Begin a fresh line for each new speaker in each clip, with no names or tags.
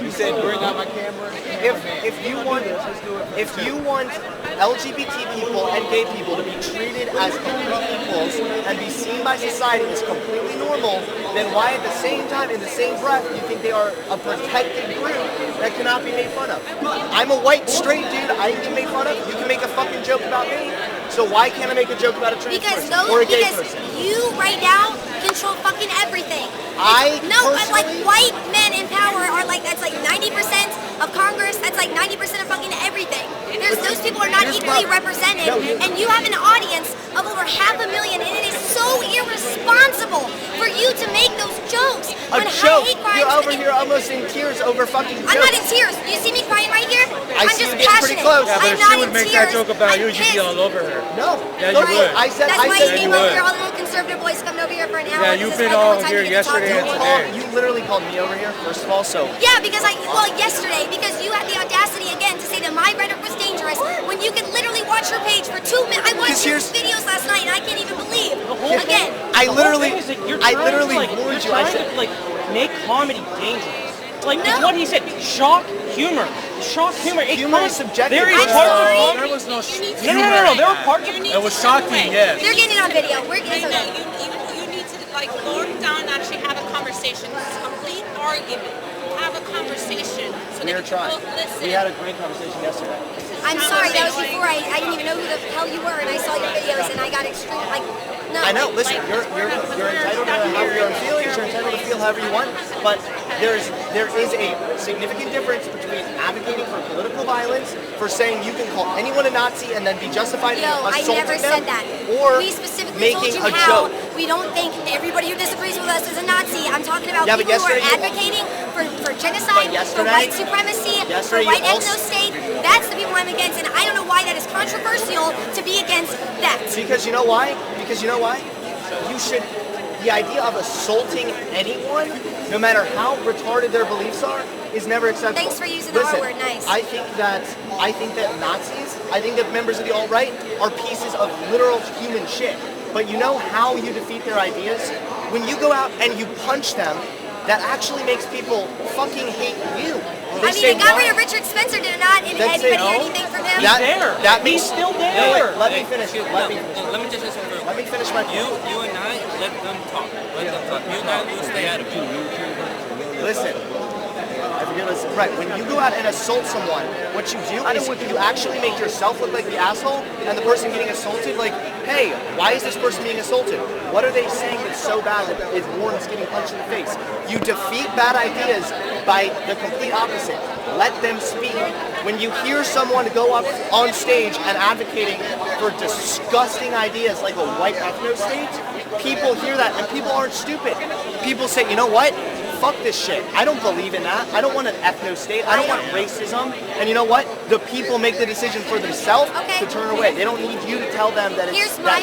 You said bring out my camera.
If you want LGBT people and gay people to be treated as complete equals and be seen by society as completely normal, then why at the same time, in the same breath, you think they are a protected group that cannot be made fun of? I'm a white straight dude. I ain't get made fun of. You can make a fucking joke about me. So why can't I make a joke about a trans person or a gay person?
You right now control fucking everything.
Like
white men in power are like, that's like 90% of Congress, that's like 90% of fucking everything. Those people are not equally represented, and you have an audience of over 500,000, and it is so irresponsible for you to make those jokes.
A joke? You're over here almost in tears over fucking jokes.
I'm not in tears. You see me crying right here?
I'm just passionate. Pretty close.
Yeah, but if she would make that joke about you, you'd be all over her.
No.
Yeah, you would.
That's why you came over here, all the little conservative boys coming over here for an hour.
Yeah, you've been all here yesterday and today.
You literally called me over here, first of all, so...
Yeah, because yesterday, because you had the audacity again to say that my rhetoric was dangerous when you could literally watch your page for 2 minutes. I watched your videos last night and I can't even believe. Again.
I literally warned you.
I said, like, make comedy dangerous. Like, it's what he said, shock humor. Shock humor.
Humor is subjective.
There
was no humor.
No. There were parts of it.
It was shocking, yes.
They're getting it on video.
You need to, like, slow it down and actually have a conversation. This is a complete argument. Have a conversation. So
we were trying.
Listen.
We had a great conversation yesterday.
I'm sorry, that was before I didn't even know who the hell you were, and I saw your videos, and I got extreme, like, no.
I know, listen, you're entitled to have your own feelings, you're entitled to feel however you want, but there is a significant difference between advocating for political violence, for saying you can call anyone a Nazi and then be justified in assaulting them,
I never said that.
Or
we specifically
making
told you
a
how
joke.
We don't think everybody who disagrees with us is a Nazi. I'm talking about people who are advocating for genocide, for white supremacy, for white ethno-state. That's the people I'm against, and I don't know why that is controversial to be against that.
Because you know why? You should, the idea of assaulting anyone, no matter how retarded their beliefs are, is never acceptable.
Thanks for using the R word, nice.
I think that Nazis, I think that members of the alt-right are pieces of literal human shit. But you know how you defeat their ideas? When you go out and you punch them, that actually makes people fucking hate you.
They got rid of Richard Spencer, did it not? Anybody hear anything from him?
He's still there.
Let me finish.
Let me just listen real quick.
Let me finish my point.
You and I, let them talk. Let them talk. You and I will stay out of it.
Listen. Right, when you go out and assault someone, what you do is you actually make yourself look like the asshole, and the person getting assaulted, like, hey, why is this person being assaulted? What are they saying that's so bad that it warrants getting punched in the face? You defeat bad ideas by the complete opposite. Let them speak. When you hear someone go up on stage and advocating for disgusting ideas like a white ethno-state, people hear that, and people aren't stupid. People say, you know what? Fuck this shit. I don't believe in that. I don't want an ethno-state. I don't want racism. And you know what? The people make the decision for themselves to turn away. They don't need you to tell them that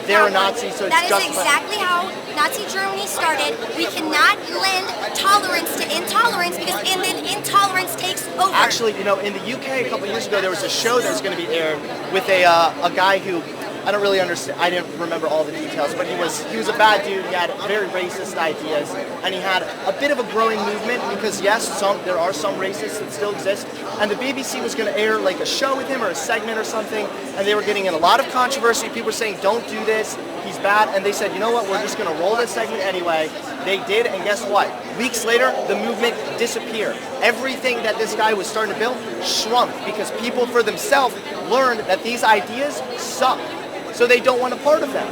they're a Nazi, so it's
that
justified.
Is exactly how Nazi Germany started. We cannot lend tolerance to intolerance because then intolerance takes over.
Actually, you know, in the UK a couple years ago, there was a show that was going to be aired with a guy who, I don't really understand, I didn't remember all the details, but he was a bad dude. He had very racist ideas, and he had a bit of a growing movement because yes, there are some racists that still exist, and the BBC was going to air like a show with him or a segment or something, and they were getting in a lot of controversy. People were saying, don't do this, he's bad, and they said, you know what, we're just going to roll this segment anyway. They did, and guess what? Weeks later, the movement disappeared. Everything that this guy was starting to build shrunk because people for themselves learned that these ideas suck. So they don't want a part of them.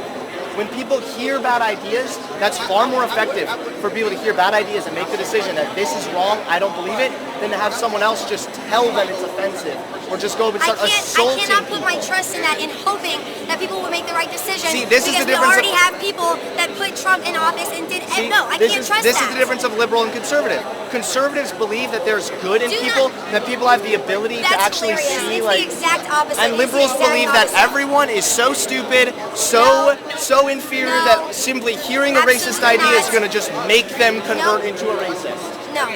When people hear bad ideas, that's far more effective for people to hear bad ideas and make the decision that this is wrong, I don't believe it, than to have someone else just tell them it's offensive or just go up and start assaulting
I cannot put my trust in that in hoping that people will make the right decision.
See, this is the difference.
We already have people that put Trump in office and did. No, I can't trust that.
This is the difference of liberal and conservative. Conservatives believe that there's good in people, that people have the ability to actually see,
it's
like,
the exact opposite.
and liberals believe that everyone is so stupid, so inferior that simply hearing a racist idea is going to just make them convert into a racist.
No,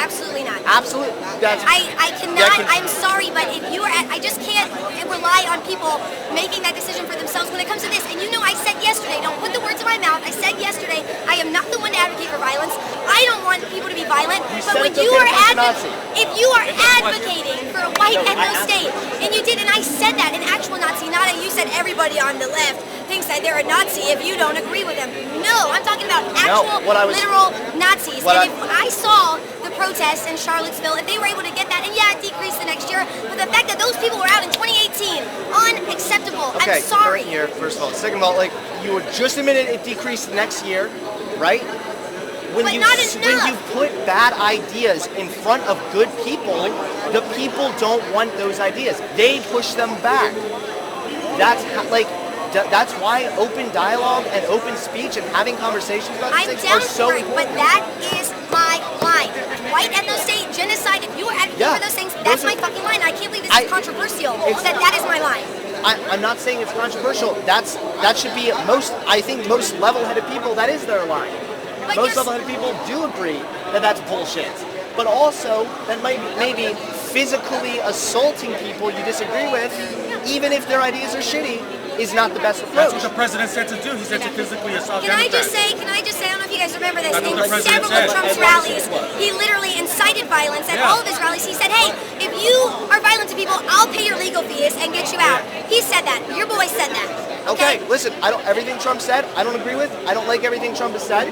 Absolutely not.
Absolutely.
I cannot, I'm sorry, but if you are, I just can't rely on people making that decision for themselves when it comes to this. And you know, I said yesterday, don't put the words in my mouth, I said yesterday, I am not the one to advocate for violence. I don't want people to be violent, but when you are if you are advocating for a white ethno state, and you did, and I said that, an actual Nazi, not a, you said everybody on the left thinks that they're a Nazi if you don't agree with them. No, I'm talking about actual, literal Nazis. And if I saw the protests in Charlottesville, if they were able to get that, and yeah, it decreased the next year, but the fact that those people were out in 2018, unacceptable.
Okay,
I'm sorry.
Here, first of all. Second of all, like, you were just admitted it decreased next year, right? When you put bad ideas in front of good people, the people don't want those ideas. They push them back. That's why open dialogue and open speech and having conversations about these things are so important.
But that is my line. White ethno state, genocide, if you are advocating for those things, that's my fucking line. I can't believe this is controversial. That is my line.
I'm not saying it's controversial. That should be I think most level-headed people, that is their line.
But
most level-headed people do agree that that's bullshit. But also, that might be maybe physically assaulting people you disagree with, even if their ideas are shitty, is not the best approach.
That's what the president said to do. He said to physically assault Democrats.
Can I just say, I don't know if you guys remember this, in several of Trump's rallies, he literally incited violence at all of his rallies. He said, hey, if you are violent to people, I'll pay your legal fees and get you out. He said that. Your boy said that.
Okay, listen, everything Trump said, I don't agree with. I don't like everything Trump has said.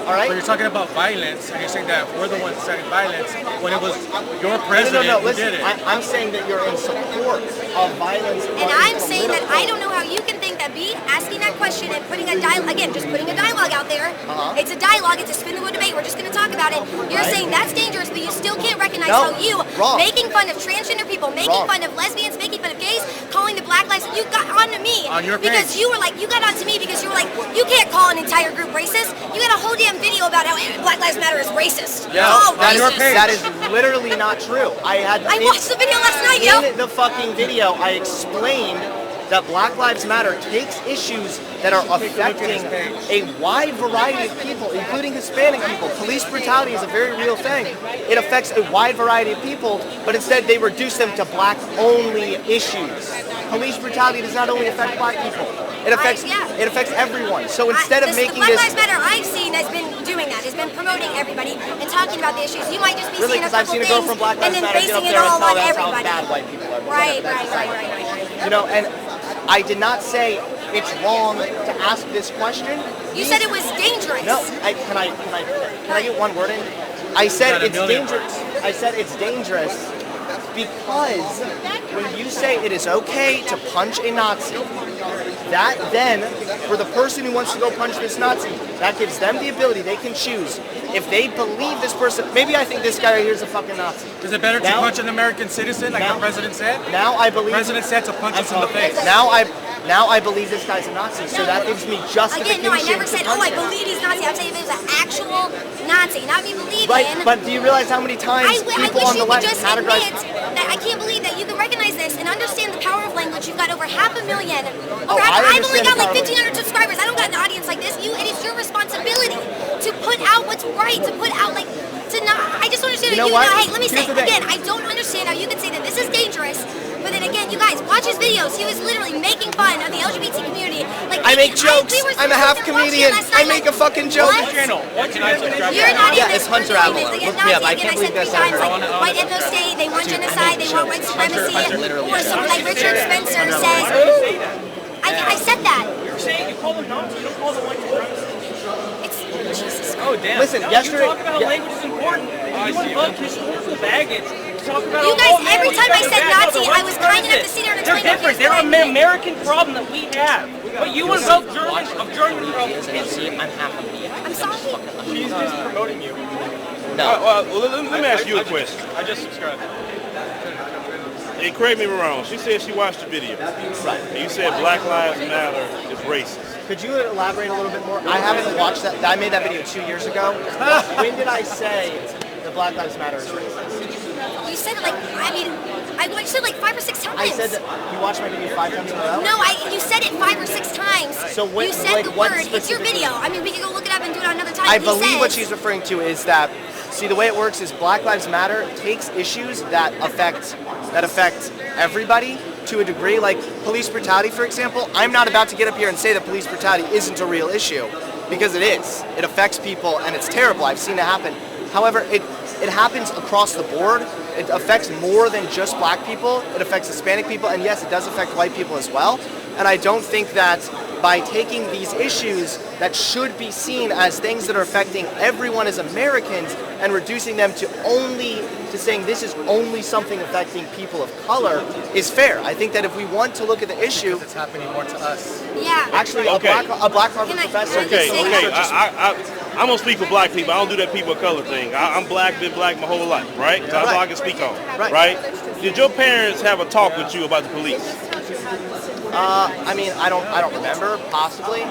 All right?
But you're talking about violence, and you're saying that we're the ones setting violence when it was your president
No,
who
listen,
did it.
I'm saying that you're in support of violence.
And I'm saying that I don't know how you can think that me asking that question and putting a dialogue out there, it's a dialogue, it's a spin the wheel debate, we're just going to talk about it. You're saying that's dangerous, but you still can't recognize how you, making fun of transgender people, making fun of lesbians, making fun of gays, calling the Black Lives, you got onto me.
On your page.
Because you were like, you got onto me because you were like, you can't call an entire group racist. You got a whole damn video about how Black Lives Matter is racist.
Yeah,
on your
page.
That is literally not true. I
watched the video last night, yo.
In the fucking video, I explained that Black Lives Matter takes issues that are affecting a wide variety of people, including Hispanic people. Police brutality is a very real thing. It affects a wide variety of people, but instead they reduce them to black-only issues. Police brutality does not only affect black people. It affects everyone. So instead of making
Black Lives Matter I've seen has been doing that, has been promoting everybody and talking about the issues. You might just be seeing a couple things and then basing it all on everybody.
Bad white people are.
Right.
You know, and I did not say it's wrong to ask this question.
You said it was dangerous.
No, can I get one word in? I said it's dangerous. I said it's dangerous because when you say it is okay to punch a Nazi, that then, for the person who wants to go punch this Nazi, that gives them the ability, they can choose. If they believe this person, maybe I think this guy right here is a fucking Nazi.
Is it better to punch an American citizen, like the president said?
Now I believe...
The president said to punch us in the face.
Now I believe this guy's a Nazi, so that gives me justification.
Again, no, I never said, I believe he's Nazi. I'm saying if it was an actual Nazi, not me believing.
Right, but do you realize how many times people on the left categorize...
that I can't believe that you can recognize this and understand the power of language. You've got over 500,000. I've only got like 1,500 subscribers. I don't got an audience like this. It is your responsibility to put out what's right, to put out I just don't understand. Hey, let me say again, I don't understand how you can say that this is dangerous. But then again, you guys, watch his videos. He was literally making fun of the LGBT community.
I make jokes. I'm a half comedian. I make a fucking joke.
You're not even
it's Hunter Avalon.
Look me up. I can't believe that's times, white ethno state, they want genocide, they want white supremacy, or something like Richard Spencer says. I said that.
You're saying you call them Nazis, you don't call them white supremacists.
Jesus.
Oh, damn.
Listen, yesterday...
You talk about how language is important. You unplug historical baggage.
You guys, every time I said Nazi, I was kind enough to sit there and explain.
They're different. They're an American problem that we have. But you invoke German problems.
I'm half American.
I'm sorry.
She's just promoting you.
No.
Let me ask you a question.
I just subscribed.
Hey, correct me if I'm wrong. She said she watched the video. Right. And you said Black Lives Matter is racist.
Could you elaborate a little bit more? I haven't watched that. I made that video 2 years ago. When did I say that Black Lives Matter is racist?
You said it I said it like 5 or 6 times.
I said that you watched my video 5 times in a row?
No, you said it 5 or 6 times.
So what,
you said the word. It's your video. I mean, we can go look it up and do it another time.
I believe what she's referring to is that See, the way it works is Black Lives Matter takes issues that affect everybody to a degree, like police brutality, for example. I'm not about to get up here and say that police brutality isn't a real issue, because it is. It affects people, and it's terrible. I've seen it happen. However, it happens across the board. It affects more than just black people. It affects Hispanic people, and yes, it does affect white people as well. And I don't think that by taking these issues that should be seen as things that are affecting everyone as Americans and reducing them to saying this is only something affecting people of color is fair. I think that if we want to look at the issue,
It's happening more to us.
Yeah.
actually
Okay.
a black Harvard
Can I-
professor.
Okay,
Say
okay.
that.
I'm gonna speak for black people. I don't do that people of color thing. I'm black, been black my whole life, right? So that's all I can speak on,
Right.
right? Did your parents have a talk with you about the police?
I mean, I don't remember, possibly.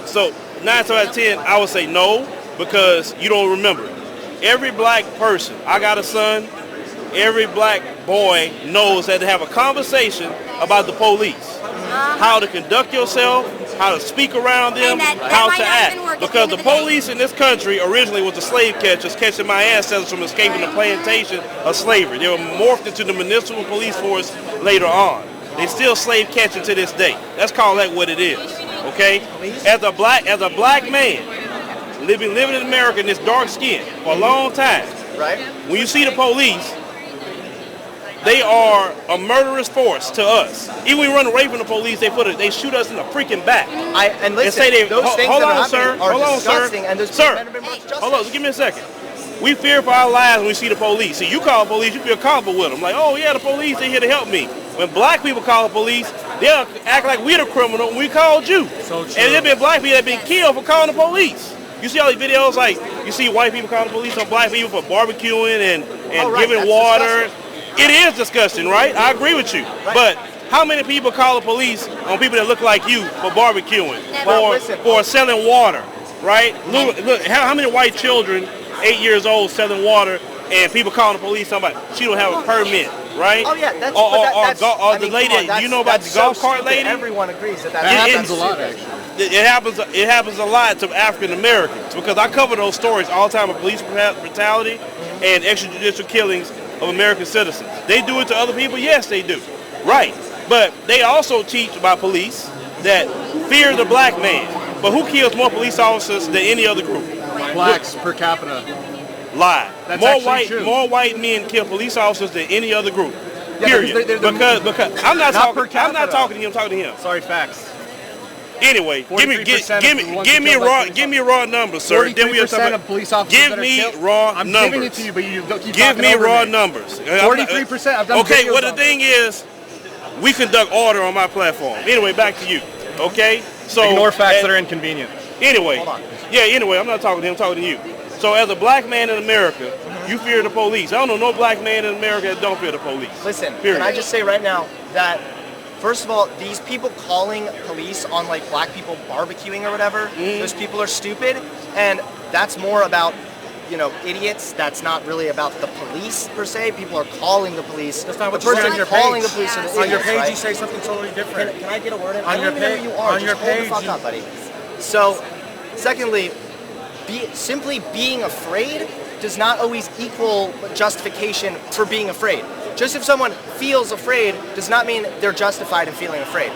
So 9 times out of 10, I would say no, because you don't remember. Every black person, I got a son, every black boy knows that to have a conversation about the police. How to conduct yourself, how to speak around them,
And that
how
might
to
not even
act.
work at the
Because
end
the
of the day.
police in this country originally was the slave catchers catching my ancestors from escaping the plantation of slavery. They were morphed into the municipal police force later on. They still slave catching to this day. Let's call that what it is. Okay? As a black man, living in America in this dark skin for a long time,
Right?
when you see the police, they are a murderous force to us. Even when we run away from the police, they shoot us in the freaking back.
And listen,
say they-
those things
hold
that are
on,
happening
sir.
are
Hold on, sir.
disgusting, and those
Sir.
men have been brought to justice.
Hold on, give me a second. We fear for our lives when we see the police. See, you call the police, you feel comfortable with them. Like, oh yeah, the police, they're here to help me. When black people call the police, they'll act like we're the criminal when we called you.
So true.
And there been black people that have been killed for calling the police. You see all these videos, like, you see white people calling the police on black people for barbecuing and
Oh, right,
giving
that's
water.
disgusting.
It is disgusting, right? I agree with you.
Right.
But how many people call the police on people that look like you for barbecuing,
Well,
or
listen.
for selling water, right? Look, how many white children, 8 years old, selling water, and people calling the police talking about she don't have a permit, right?
Oh yeah, that's.
Or,
but
or,
that, that's
or
I
the
mean,
lady,
come on,
that you know about
that's
the golf
so
cart
stupid.
lady?
Everyone agrees that
That
that's
happens a lot,
stupid.
actually.
It happens a lot to African Americans, because I cover those stories all the time of police brutality and extrajudicial killings of American citizens. They do it to other people? Yes, they do. Right. But they also teach about police that fear the black man. But who kills more police officers than any other group?
Blacks per capita.
Lie.
That's actually true.
More white men kill police officers than any other group.
Yeah,
Period.
because they're
Because I'm not
Not per
talking. I'm not
capita.
talking to him. I'm talking to him.
Sorry, facts.
Anyway, give me
43% of the ones
give me
killed by
raw
police
give me raw numbers, sir. Then we'll talk
43%
about.
of police officers
Give
that are
me
killed.
raw
I'm
numbers.
giving it to you, but you don't keep
Give
talking
me
over
raw
me.
numbers.
43%. I've done
Okay,
videos
well the
on
thing is, we conduct order on my platform. Anyway, back to you. Okay, so
Ignore facts that are inconvenient.
Anyway,
Hold on.
yeah. Anyway, I'm not talking to him. I'm talking to you. So as a black man in America, you fear the police. I don't know no black man in America that don't fear the police.
Listen,
Period.
can I just say right now that, first of all, these people calling police on like black people barbecuing or whatever, those people are stupid, and that's more about, you know, idiots. That's not really about the police per se. People are calling the police.
That's not what
the
you say
person
on your
calling
page.
the police are the
On your
idiots,
page,
right?
you say something totally different.
Can I get a word in?
On
I don't
your
even know
page-
who you are.
on
Just
your
hold the
page,
fuck
you-
up, buddy. So, secondly, simply being afraid does not always equal justification for being afraid. Just if someone feels afraid does not mean they're justified in feeling afraid.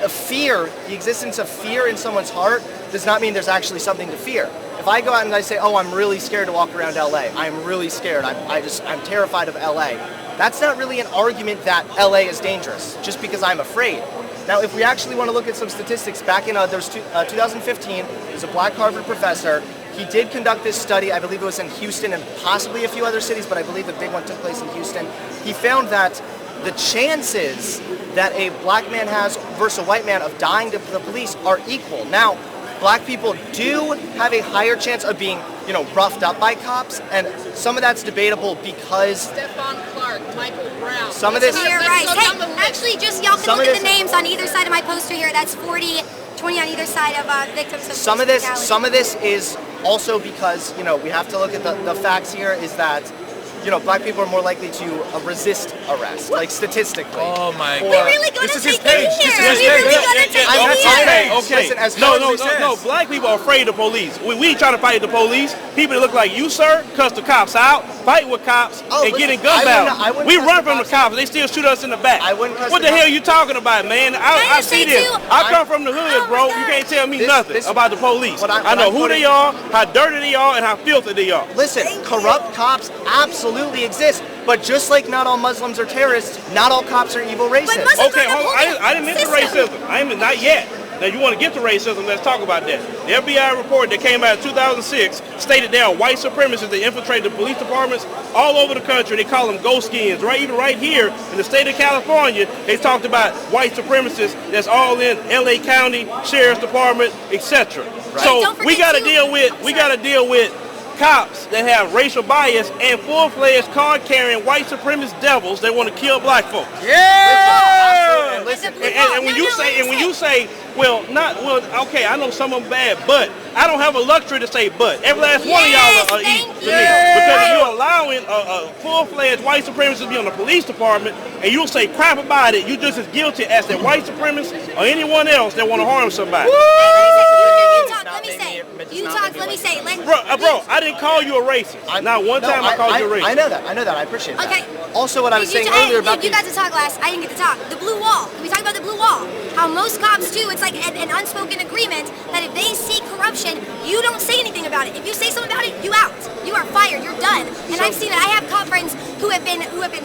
Fear, the existence of fear in someone's heart, does not mean there's actually something to fear. If I go out and I say, oh, I'm really scared to walk around LA, I'm really scared, I'm terrified of LA, that's not really an argument that LA is dangerous, just because I'm afraid. Now, if we actually want to look at some statistics, back in 2015, there's a black Harvard professor. He did conduct this study, I believe it was in Houston and possibly a few other cities, but I believe the big one took place in Houston. He found that the chances that a black man has versus a white man of dying to the police are equal. Now, black people do have a higher chance of being, you know, roughed up by cops, and some of that's debatable because
Stephon Clark, Michael Brown.
some of this,
You're right. Hey, actually, just y'all can
Some
look
of
at the
this-
names on either side of my poster here. That's 40, 20 on either side of victims of
some of
police brutality.
this is also because, you know, we have to look at the facts here is that black people are more likely to resist arrest, like statistically.
Oh my
We
God.
really gonna
This is
take
his page.
it
This is
here.
his
We really
page.
gonna take
I'm
it
not
here.
saying-
Okay.
Listen, as
No.
far as he
No.
says.
Black people are afraid of police. We try to fight the police. People that look like you, sir, cuss the cops out, fight with cops,
Oh,
and
listen,
get in gun
I
battles.
wouldn't
We
cuss
run
the
from the
cops
cops. They still shoot us in the back.
I wouldn't cuss
What
the
the hell
cops.
you talking about, man?
I
I see
say
this.
too.
I come from the hood,
Oh
bro.
my
You
God.
can't tell me
This-
nothing
this-
about the police.
what
I know
I'm
who
putting-
they are, how dirty they are, and how filthy they are.
Listen, corrupt cops absolutely exist, but just like not all Muslims are terrorists, not all cops are evil racists.
Muslims-
Okay, hold on. I didn't mention
System.
racism. I ain't not yet. Now you want to get to racism? Let's talk about that. The FBI report that came out in 2006 stated there are white supremacists that infiltrate the police departments all over the country. They call them ghost skins. Right, even right here in the state of California, they talked about white supremacists that's all in LA County Sheriff's Department, etc. So
Don't forget
we got to
too-
deal with cops that have racial bias and full-fledged card-carrying white supremacist devils that want to kill black folks.
Yeah! And listen,
And when you say, okay, I know some of them bad, but I don't have a luxury to say but. Every last one of y'all are
Yes,
evil
thank
to me.
you.
Because if you're allowing a full-fledged white supremacist to be on the police department and you'll say crap about it, you're just as guilty as that white supremacist or anyone else that want to harm somebody.
Let me say.
Bro, I didn't call you a racist. Not one time I called you a racist.
I know that. I appreciate that.
Okay.
Also, what I was saying earlier about
you got to talk last. I didn't get to talk. The blue wall. Can we talk about the blue wall? How most cops do. It's like an unspoken agreement that if they see corruption, you don't say anything about it. If you say something about it, you out. You are fired. You're done. And I've seen it. I have cop friends who have been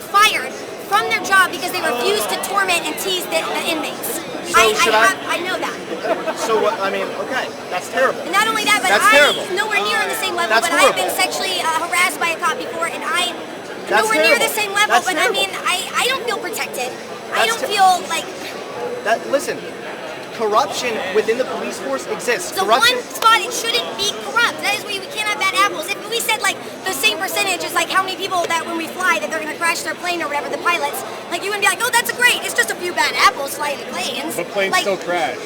fired from their job because they refuse to torment and tease the inmates. I know that.
So what? I mean, okay, that's terrible.
And not only that, but
That's terrible.
nowhere near on the same level.
That's
But I've
horrible.
been sexually harassed by a cop before, and
That's
nowhere near the
terrible.
same level.
That's
But
terrible.
I mean, I don't feel protected. I
That's
don't feel like.
Listen, corruption within the police force exists.
So
Corruption.
one spot, it shouldn't be corrupt. That is why we can't have bad apples. If we said like the same percentage as like how many people that when we fly that they're gonna crash their plane or whatever, the pilots, like you wouldn't be like, oh, that's great. It's just a few bad apples flying the planes.
But planes
like,
still crash.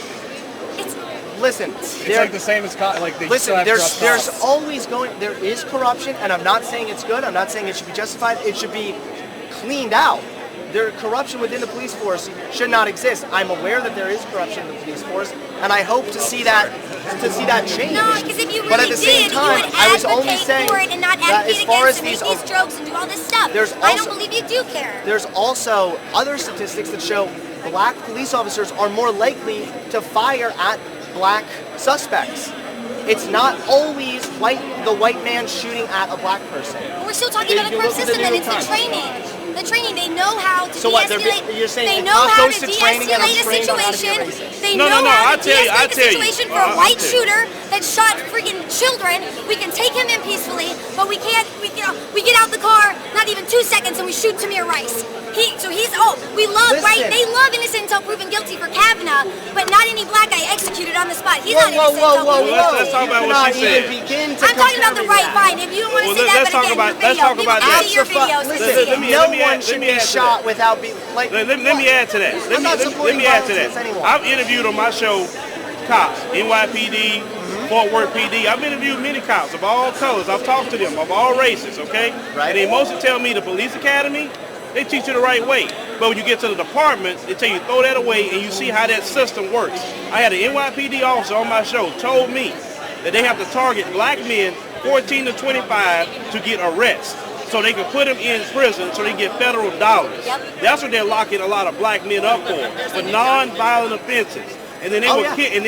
It's,
Listen,
It's like the same as like they
listen.
still have
There's
corrupt cops.
always there is corruption, and I'm not saying it's good. I'm not saying it should be justified. It should be cleaned out. Corruption within the police force should not exist. I'm aware that there is corruption in the police force, and I hope to see that change.
no, because if you really
but at the same
did,
time,
you would
I was only
advocate
saying
for it and not
that as
advocate
far
against
as
it, make
these
these jokes and do all this stuff.
There's
I don't
also-
believe you do care.
There's also other statistics that show black police officers are more likely to fire at black suspects. It's not always the white man shooting at a black person.
But we're still talking about a
You
corrupt
look at the
system, and
New
it's
York
the
Times.
training. The training, they know how to
So what,
de-escalate.
you're saying
they
a
know
cop
how
goes
to
to training and
de-escalate a
is trained on how to be a
situation.
racist?
They
No,
know
no,
how
I'll
to
tell you,
de-escalate
I'll
the
tell you.
situation for
I'll
a white
tell you.
shooter that shot freaking children. We can take him in peacefully, but we can't. We get out the car, not even 2 seconds, and we shoot Tamir Rice. We love
Listen.
right. They love innocent until proven guilty for Kavanaugh, but not any black guy executed on the spot. He's not innocent until proven guilty.
Let's talk about
You
what she
cannot even
said.
begin to
I'm talking about the
compare
right
that.
fine. If you don't want to
Well,
say that,
let's
but
talk
again,
about-
your video.
let's talk
People
about
can
that.
see your videos.
Listen,
to see it.
no
let me
one
add-
should
let me
be
add to
shot
that.
without being like.
Let me add to that.
I'm not
Let
supporting
me add to
violence
that.
against anyone.
I've interviewed on my show cops, NYPD, Fort Worth PD. I've interviewed many cops of all colors. I've talked to them of all races, okay?
Right.
And they mostly tell me the police academy, they teach you the right way. But when you get to the departments, they tell you throw that away and you see how that system works. I had an NYPD officer on my show told me that they have to target black men 14 to 25 to get arrests. So they can put them in prison so they can get federal dollars.
Yep.
That's what they're locking a lot of black men up for non-violent offenses. And then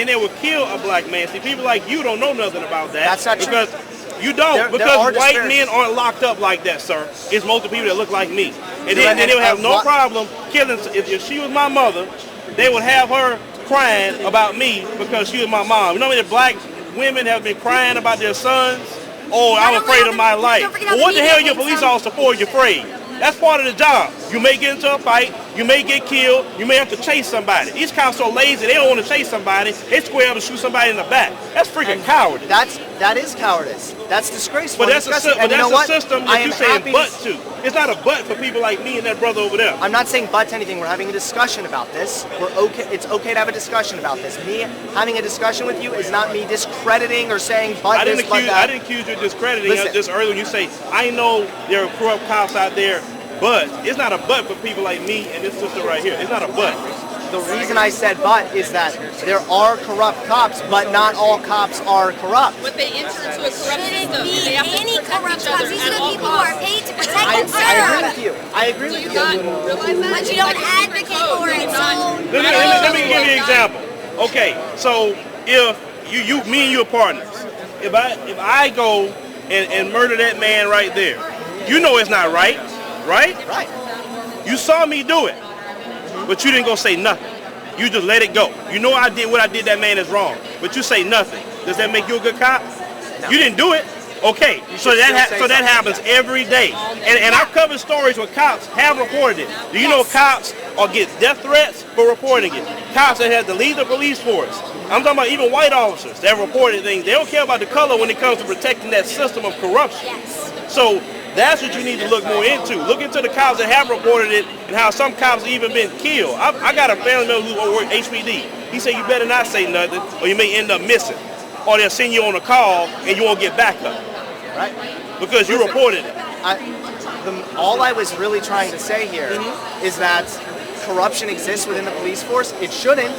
they would kill a black man. See, people like you don't know nothing about that.
That's not true.
Because you don't.
There
because
are
white
disparities.
men aren't locked up like that, sir. It's most of the people that look like me. And
Right,
then they would have
and
no problem killing. If she was my mother, they would have her crying about me because she was my mom. You know how many black women have been crying about their sons? Oh, I'm
Not
afraid
only
of my
don't
life.
forget how
Well, what
the
the hell
media
are you a police
thinks
officer for? You're afraid. That's part of the job. You may get into a fight, you may get killed, you may have to chase somebody. These cops are so lazy, they don't want to chase somebody, they square up and shoot somebody in the back. That's freaking cowardice.
That is cowardice. That's disgraceful.
But that's a system that you're saying butt to. It's not a butt for people like me and that brother over there.
I'm not saying butt to anything. We're having a discussion about this. It's okay to have a discussion about this. Me having a discussion with you is not me discrediting or saying butt this, butt that.
I didn't accuse you of discrediting just earlier when you say, I know there are corrupt cops out there, but it's not a butt for people like me and this sister right here. It's not a butt.
The reason I said but is that there are corrupt cops, but not all cops are corrupt.
But they enter into a corrupt system.
Be
They have to
any
protect
corrupt
each other
cops. These
at
are the
all
people who are
costs.
paid to protect
I
and serve.
agree with you. I agree
Do
with
you
you.
not realize that?
But you don't advocate for it, so...
Let me give you an example. Okay, so if me and you are partners, if I go and murder that man right there, you know it's not right, right?
Right.
You saw me do it, but you didn't go say nothing. You just let it go. You know what I did that man is wrong, but you say nothing. Does that make you a good cop? No. You didn't do it. Okay, so that happens every day. And I've covered stories where cops have reported it. Do you know cops or get death threats for reporting it? Cops that had to leave the police force. I'm talking about even white officers that reported things. They don't care about the color when it comes to protecting that system of corruption.
Yes.
So that's what you need to look more into. Look into the cops that have reported it and how some cops have even been killed. I got a family member who worked HPD. He said you better not say nothing or you may end up missing. Or they'll send you on a call and you won't get backup.
Right.
Because you reported it.
All I was really trying to say here is that corruption exists within the police force. It shouldn't,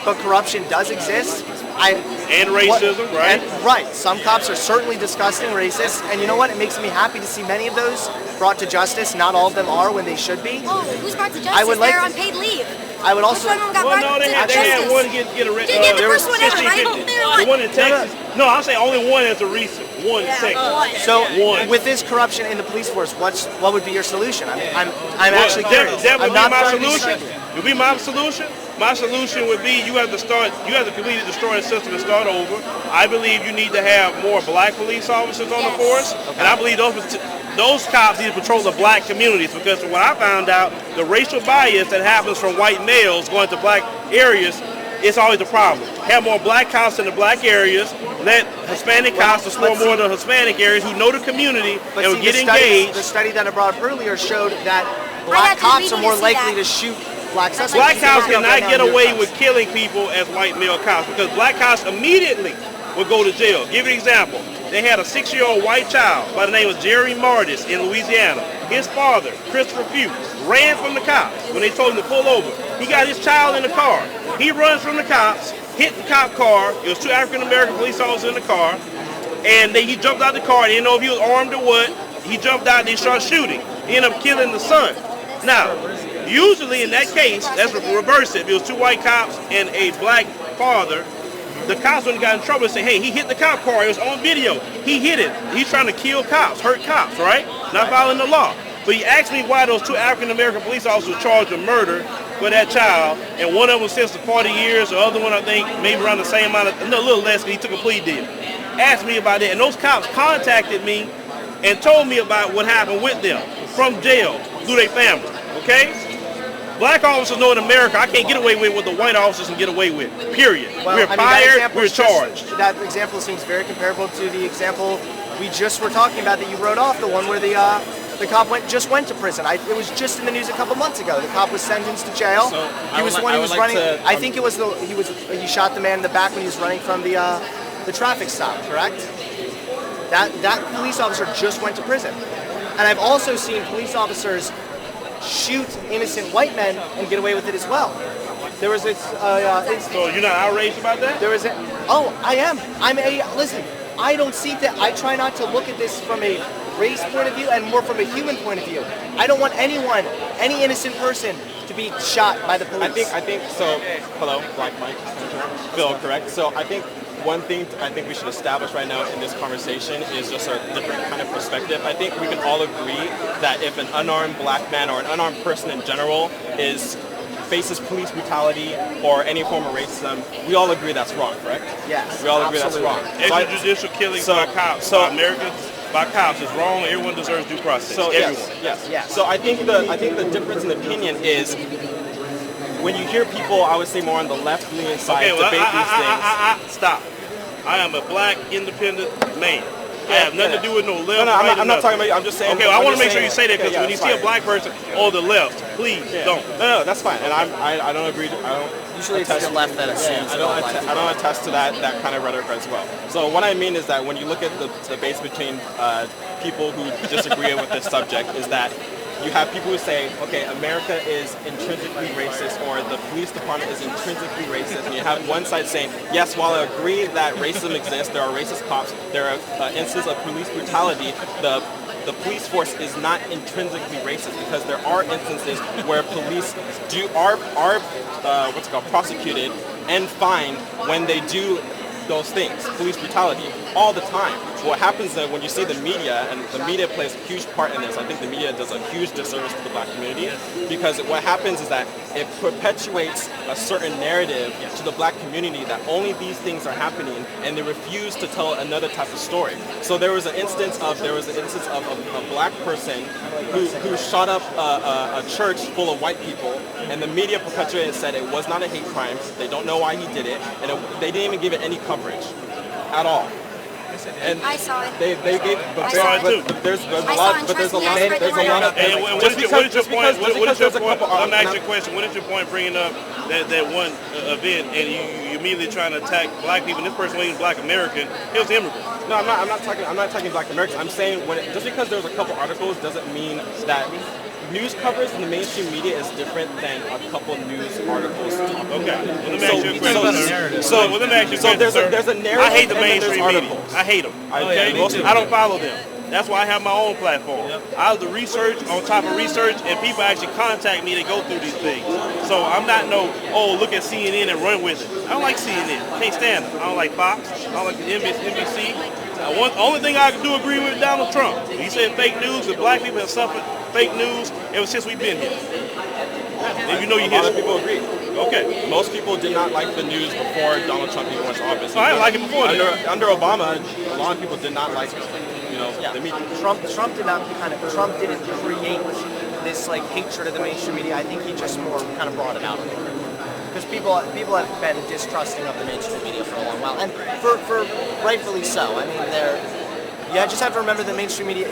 but corruption does exist.
And racism, right?
Right. Some cops are certainly disgusting, racist, and you know what? It makes me happy to see many of those brought to justice. Not all of them are when they should be.
Oh, who's brought to justice? They're on paid leave.
I would also.
Which one got brought to
they
justice?
had one get a
the first one ever, right?
The one in Texas. No, I'm saying only one is a recent. One in Texas.
So with this corruption in the police force, what would be your solution? I'm actually curious.
That would
I'm
be
not
my
trying to be
solution.
stupid.
It would be my solution. My solution would be you have to completely destroy the system and start over. I believe you need to have more black police officers on the force, and I believe those cops need to patrol the black communities because from what I found out, the racial bias that happens from white males going to black areas is always the problem. Have more black cops in the black areas, let Hispanic cops explore more of the Hispanic areas who know the community and will get engaged.
The study that I brought up earlier showed that black cops are more likely to shoot black suspects.
Black cops cannot get away with killing people as white male cops because black cops immediately will go to jail. Give you an example. They had a 6-year-old white child by the name of Jerry Martis in Louisiana. His father, Christopher Pugh, ran from the cops when they told him to pull over. He got his child in the car. He runs from the cops, hit the cop car. It was 2 African-American police officers in the car. And he jumped out the car. They didn't know if he was armed or what. He jumped out and they started shooting. He ended up killing the son. Now, usually in that case, that's reverse it. If it was 2 white cops and a black father, the cops wouldn't got in trouble and say, hey, he hit the cop car. It was on video. He hit it. He's trying to kill cops, hurt cops, right? Not following the law. But he asked me why those 2 African-American police officers were charged with murder for that child, and one of them sentenced to 40 years, the other one, I think, maybe around the same amount, a little less, because he took a plea deal. Asked me about it, and those cops contacted me and told me about what happened with them from jail through their family, okay? Black officers know in America I can't get away with what the white officers can get away with, period.
Well,
we're fired, we're charged.
That example seems very comparable to the example we just were talking about that you wrote off, the one where the cop just went to prison. It was just in the news a couple months ago. The cop was sentenced to jail.
So
he was the one who was running. I think it was he shot the man in the back when he was running from the traffic stop, correct? That police officer just went to prison. And I've also seen police officers shoot innocent white men and get away with it as well. There was this
So you're not outraged about that?
There was I am. Listen, I don't see that. I try not to look at this from a race point of view and more from a human point of view. I don't want any innocent person to be shot by the police.
I think so. Hello, Black Mike. Phil, correct? So I think one thing I think we should establish right now in this conversation is just a different kind of perspective. I think we can all agree that if an unarmed black man or an unarmed person in general faces police brutality or any form of racism, we all agree that's wrong, correct?
Yes.
We all agree
absolutely.
that's wrong.
Extrajudicial killings by cops, by Americans. by cops is wrong. Everyone deserves due process.
So
everyone.
yes. So I think the difference in opinion is when you hear people, I would say more on the left-leaning side debate these things.
Stop. I am a black independent man. I have nothing to do with no left.
No,
right,
I'm not talking about you. I'm just saying.
Okay, well, I want to make sure you say that because when you see a
fine.
black person on the left, please don't.
No, that's fine. And I don't agree. I don't.
Usually it's the left that assumes.
I don't attest to that kind of rhetoric as well. So what I mean is that when you look at the debates between people who disagree with this subject, is that you have people who say, okay, America is intrinsically racist, or the police department is intrinsically racist, and you have one side saying, yes, while I agree that racism exists, there are racist cops, there are instances of police brutality, the police force is not intrinsically racist because there are instances where police are prosecuted and fined when they do those things, police brutality, all the time. What happens then when you see the media, and the media plays a huge part in this, I think the media does a huge disservice to the black community, because what happens is that it perpetuates a certain narrative to the black community that only these things are happening, and they refuse to tell another type of story. So there was an instance of a black person who shot up a church full of white people, and the media perpetuated and said it was not a hate crime, they don't know why he did it, and they didn't even give it any coverage at all. And
I saw it.
They gave, but there's a lot of.
And what is your point? What is your point? I'm asking you a question. What is your point bringing up that one event and you immediately trying to attack black people? And this person wasn't black American. He was immigrant.
No, I'm not talking black Americans. I'm saying just because there's a couple articles doesn't mean that news coverage in the mainstream media is different than a couple news articles.
Okay. Well, let me ask you a question. So
there's a narrative.
I hate the mainstream media. I hate them.
Okay?
I don't follow them. That's why I have my own platform. I do research on top of research, and people actually contact me to go through these things. So I'm not look at CNN and run with it. I don't like CNN. Can't stand it. I don't like Fox. I don't like the NBC. Only thing I can do agree with Donald Trump. He said fake news, that black people have suffered fake news ever since we've been here. And you know your history.
People agree.
Okay.
Most people did not like the news before Donald Trump even went to office.
I didn't like it before.
Under Obama, a lot of people did not like the media.
Trump didn't create this like hatred of the mainstream media. I think he just more kind of brought it out. Because people have been distrusting of the mainstream media for a long while, and for rightfully so. I mean, you just have to remember the mainstream media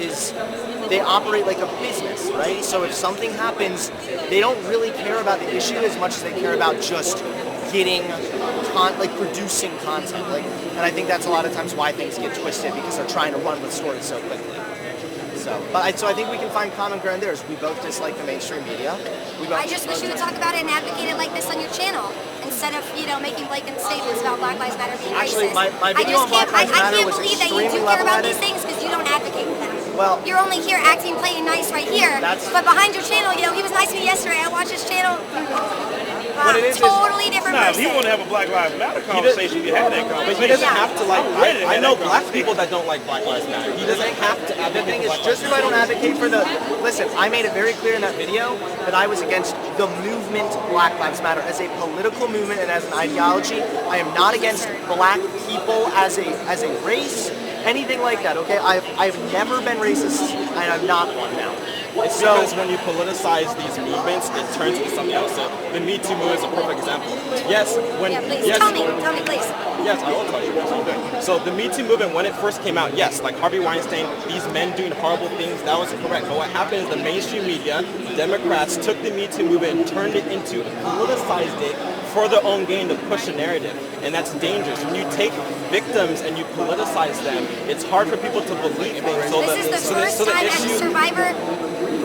they operate like a business, right? So if something happens, they don't really care about the issue as much as they care about just getting producing content. And I think that's a lot of times why things get twisted, because they're trying to run with stories so quickly. So I think we can find common ground there. We both dislike the mainstream media.
I just wish you would talk about it and advocate it like this on your channel instead of making blatant statements about Black Lives Matter being
Actually,
racist.
my video on Black Lives Matter was
I can't believe that you do
extremely
care about
level-headed.
these things because you don't advocate for them.
Well,
you're only here acting plain nice right here, but behind your channel, he was nice to me yesterday. I watched his channel. Totally different person.
If you want to have a Black Lives Matter conversation, you have that conversation.
But he doesn't have to I know black people that don't like Black Lives Matter. He doesn't have to advocate.
The thing is, just if I don't advocate for listen, I made it very clear in that video that I was against the movement Black Lives Matter as a political movement and as an ideology. I am not against black people as a race, anything like that. Okay, I've never been racist, and I'm not one now.
It's because when you politicize these movements, it turns into something else. So the Me Too movement is a perfect example. Yes,
tell me, please.
Yes, I will tell you. So the Me Too movement, when it first came out, yes, like Harvey Weinstein, these men doing horrible things, that was correct. But what happened is the mainstream media, Democrats, took the Me Too movement and turned it into, politicized it for their own gain to push a narrative. And that's dangerous. When you take victims and you politicize them, it's hard for people to believe things.
This is the first time as a survivor,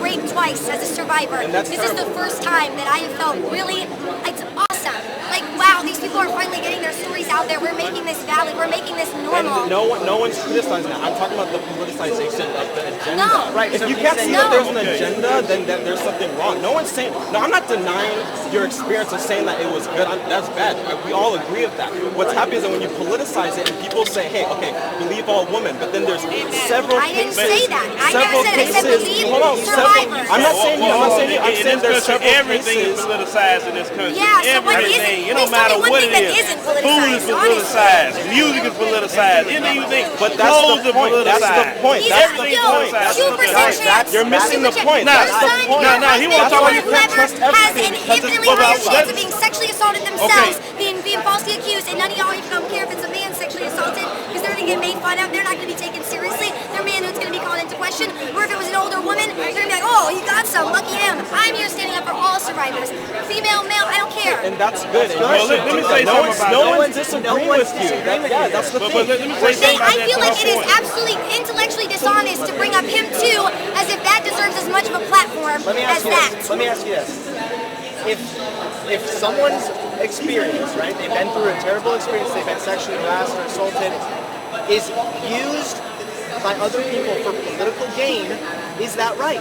raped twice as a survivor. This is the first time that I have felt really, it's awesome. Like, wow, these people are finally getting their stories out there. We're making this valid. We're making this normal.
And no one's criticizing that. I'm talking about the politicization of the agenda.
No.
Right.
If you can't see that there's an agenda, then there's something wrong. No one's saying. No, I'm not denying your experience of saying that it was good. That's bad. We all agree with that. What's happening is that when you politicize it and people say, hey, okay, believe all women, but then there's several cases.
I didn't say that. I said believe survivors.
I'm not saying you. I'm saying there's several
everything
cases.
is politicized in this country.
Yeah, so what is
everything.
it?
It don't
Please tell me
matter
one
what
thing
it
that
is.
isn't
Food is
politicized,
politicized. Music is politicized. Anything you think.
But that's
clothes
the
are
point. That's the
politicized.
point.
He's
That's
a,
the
yo,
point. That's the
2%
point.
chance.
You're missing the
2%
point.
Your
That's the
son,
point.
your
Nah, he won't
husband,
talk about
or
you can't
whoever
trust
has
everything
an
because it's
infinitely higher
about
chance
that.
of being sexually assaulted themselves, being falsely accused, and none of y'all even don't care if it's a man sexually assaulted because they're going to get made fun of. They're not going to be taken seriously. They're manhood's going to be called into question. Or if it was an older woman, they're going to be like, oh, he got some, lucky him. I'm here standing up for all survivors. Female, male, I don't care.
And that's good. And
Well, let me say
no
something about
no
that.
one's disagreeing with you. That's the
But
thing.
let me say something about
I
that
feel
to
like
her
it is
point.
absolutely intellectually dishonest to bring up him too, as if that deserves as much of a platform
Let me
as
ask you
that.
this. Let me ask you this. If someone's experience, right, they've been through a terrible experience, they've been sexually harassed or assaulted, is used by other people for political gain, is that right?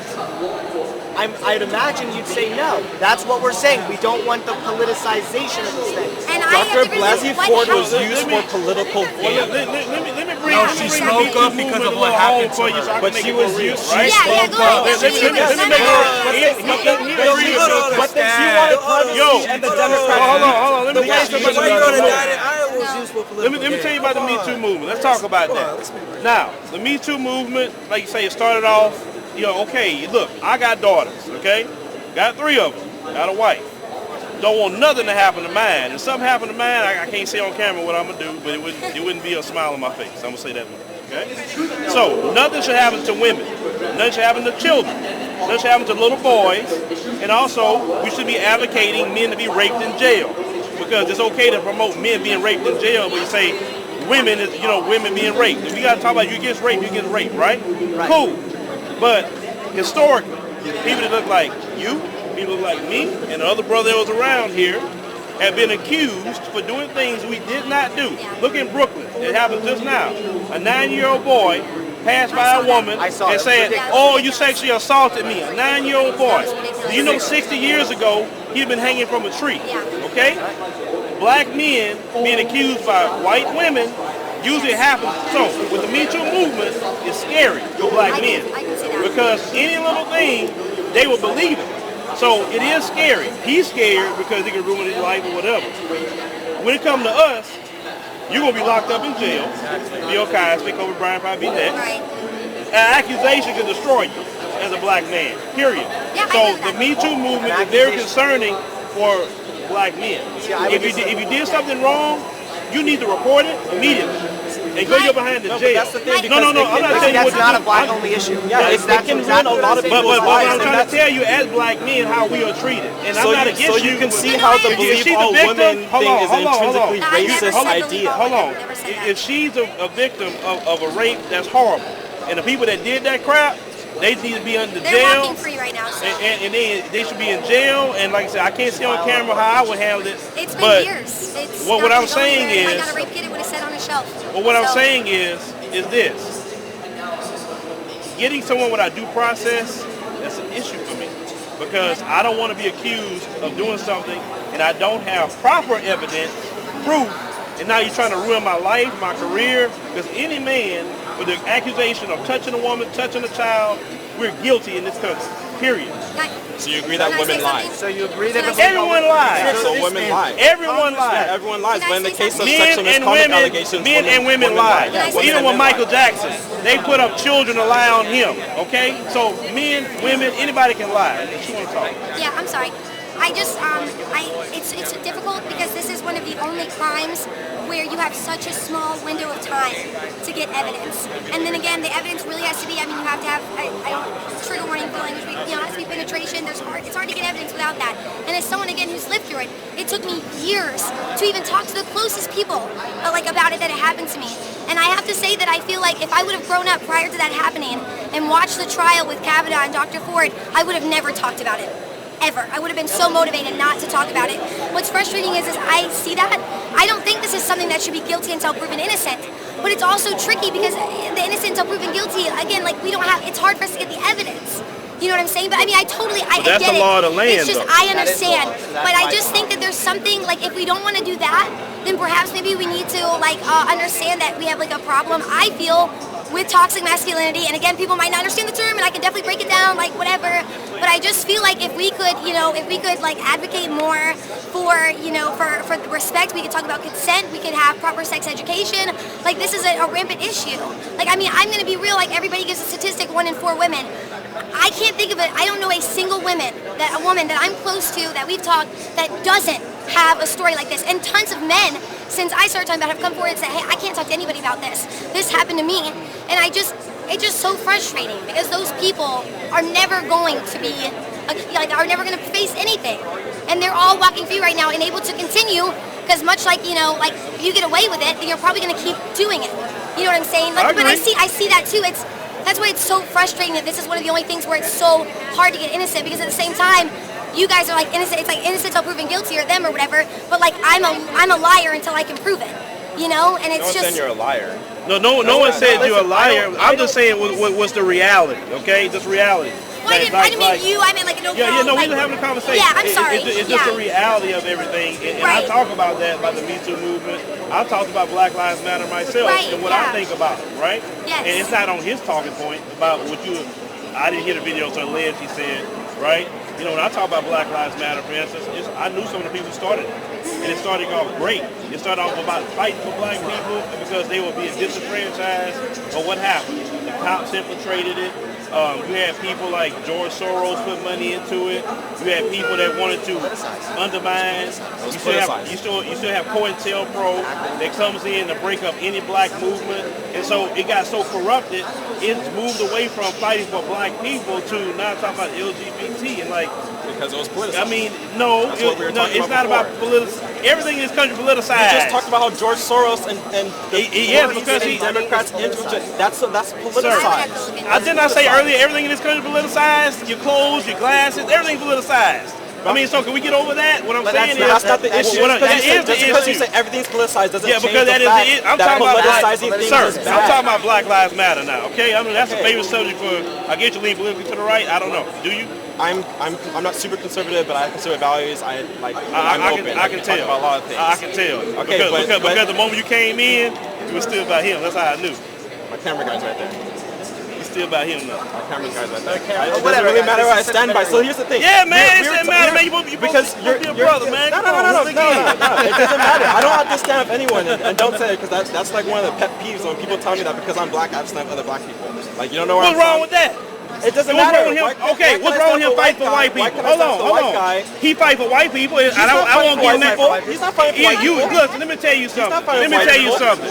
I'd imagine you'd say no. That's what we're saying. We don't want the politicization of these things.
And I
Dr.
have to
Blasey
resist what
Ford was
happened.
used for political gain.
Let me bring
No,
let me
she
bring
spoke
the
up
movement
because of
a
what
little
happened
home for
to
you
her.
so I can
But
make
she
it
was
more real,
used-
right?
Yeah, go ahead.
Let me make it
But then she wanted privacy and the Democrats.
hold on. Let me tell you something
Why you
about
gonna
the
die?
movement.
I was used for political
Let me tell you about the Me Too movement. Let's talk about that. Now, the Me Too movement, like you say, it started off, okay, look, I got daughters, okay? Got 3 of them. Got a wife. Don't want nothing to happen to mine. If something happened to mine, I can't say on camera what I'm going to do, but it wouldn't be a smile on my face. I'm going to say that much, okay? So, nothing should happen to women. Nothing should happen to children. Nothing should happen to little boys. And also, we should be advocating men to be raped in jail. Because it's okay to promote men being raped in jail, but you say women is, women being raped. If we got to talk about you get raped, right? Cool. But historically, people that look like you, people look like me, and the other brother that was around here have been accused for doing things we did not do. Look in Brooklyn. It happened just now. A 9-year-old boy passed by a woman and said, oh, you sexually assaulted me. A 9-year-old boy. Do you know 60 years ago, he'd been hanging from a tree, okay? Black men being accused by white women usually happens. So with the Me Too movement, it's scary for black men because any little thing, they will believe it. So it is scary. He's scared because he can ruin his life or whatever. When it comes to us, you're going to be locked up in jail. Bill Cosby, Kobe Bryant probably be next. An accusation can destroy you as a black man, period. So the Me Too movement is very concerning for black men. If you did something wrong, you need to report it immediately and go behind the jail.
That's the thing.
No, I'm not saying
That's
what
not
to
a
do.
black-only issue.
Yeah, it can ruin a lot of
But
people's
what
lives.
I'm trying to tell you as black men how we are treated. And I'm not against
so you can see how the
If
believe
she's
all
a victim,
women
hold
thing
on,
is
hold on, hold on.
intrinsically racist idea.
Hold on. If she's a victim of a rape, that's horrible. And the people that did that crap, they need to be under
They're
jail.
walking free right now. So.
And they should be in jail. And like I said, I can't see on camera how I would handle it.
It's been
but
years. It's
what
not
I'm
going
saying
anywhere. If
is-
I got a rape kit, it would have sat on a shelf.
But what I'm
So-
saying is this. Getting someone without due process, that's an issue for me. Because I don't want to be accused of doing something and I don't have proper evidence, proof, and now you're trying to ruin my life, my career. Because any man with the accusation of touching a woman, touching a child, we're guilty in this country, period.
So you agree that
Can I
women
say
lie?
something?
So you agree that
Everyone lies.
So women lie.
Everyone lies.
Yeah, everyone lies.
Can I
But in the
say
case of
something?
sexual misconduct allegations,
men and women lie.
Yeah,
Can I say
Even
women
with
and men
Michael
lie.
Jackson, they put up children to lie on him. Okay, so men, women, anybody can lie. She want to talk.
Yeah, I'm sorry. It's difficult because this is one of the only crimes where you have such a small window of time to get evidence. And then again, the evidence really has to be, you have to have, I don't, trigger warning for language, but, it has to be penetration. It's hard to get evidence without that. And as someone, again, who's lived through it, it took me years to even talk to the closest people, about it that it happened to me. And I have to say that I feel like if I would have grown up prior to that happening and watched the trial with Kavanaugh and Dr. Ford, I would have never talked about it. Ever. I would have been so motivated not to talk about it. What's frustrating is I see that. I don't think this is something that should be guilty until proven innocent. But it's also tricky because the innocent until proven guilty, again, it's hard for us to get the evidence. You know what I'm saying? But I mean, I
that's
get
the
it.
law of the land,
It's just,
though.
I understand.
That is the law.
But I just think that there's something, like, if we don't want to do that, then perhaps maybe we need to, like, understand that we have, like, a problem, I feel, with toxic masculinity. And again, people might not understand the term, and I can definitely break it down, like, whatever. But I just feel like if we could, like, advocate more for, for respect, we could talk about consent, we could have proper sex education. Like, this is a rampant issue. Like, I mean, I'm going to be real, like, everybody gives a statistic, 1 in 4 women. I can't think of it. I don't know a single woman that I'm close to, that we've talked, that doesn't have a story like this. And tons of men, since I started talking about it, have come forward and said, hey, I can't talk to anybody about this. This happened to me. And it's just so frustrating, because those people are never going to be, are never going to face anything. And they're all walking free right now and able to continue, because much like, like you get away with it, then you're probably going to keep doing it. You know what I'm saying? Like, but I see that too. That's why it's so frustrating that this is one of the only things where it's so hard to get innocent, because at the same time, you guys are like innocent. It's like innocent until proven guilty, or them or whatever. But like I'm a liar until I can prove it, And it's just.
Saying you're a liar.
No one said you're a liar. I'm just saying what's the reality, okay? Just reality.
Well, I didn't mean you. I meant like no.
Yeah, no, we're just having a conversation.
Yeah, I'm sorry.
It's just the reality of everything, and I talk about that, about the Me Too movement. I talked about Black Lives Matter myself and what I think about it, right?
Yes.
And it's not on his talking point about what you. I didn't hear the video, so alleged he said, right? When I talk about Black Lives Matter, for instance, I knew some of the people who started it. And it started off great. It started off about fighting for black people because they were being disenfranchised. But what happened? The cops infiltrated it. You had people like George Soros put money into it. You had people that wanted to undermine. You still have COINTELPRO that comes in to break up any black movement. And so it got so corrupted, it's moved away from fighting for black people to now talking about LGBT and like.
Because it was politicized.
I mean, no, it's not about everything in this country politicized.
You just talked about how George Soros and the Democrats that's politicized.
Didn't I say earlier everything in this country politicized? Your clothes, your glasses, everything politicized. I mean, so can we get over that? What I'm saying is
that's not the issue. Because you say everything's politicized doesn't change
because
the fact
I'm
that
talking about
politicizing things is bad.
I'm talking about Black Lives Matter now. Okay, I mean that's a favorite subject for. I get you lean politically to the right. I don't know. Do you?
I'm not super conservative, but I have conservative values. I'm open.
I can tell.
About a lot of things.
I can tell.
Okay,
because the moment you came in, it was still about him. That's how I knew.
My camera guy's right there.
It's still about him now.
My camera guy's right there. It doesn't really matter what I stand by. So here's the thing.
Yeah, man. It doesn't matter, man.
Because you're
your brother, man.
No. It doesn't matter. I don't have to stand up anyone, and don't say it, because that's like one of the pet peeves when people tell me that because I'm black, I have to stand up other black people. Like, you don't know where
What's wrong with that?
It doesn't matter.
What's wrong with him fighting for white people? Hold on. He fight for white people. I won't give him.
He's not fighting for white people.
Look, let me tell you something.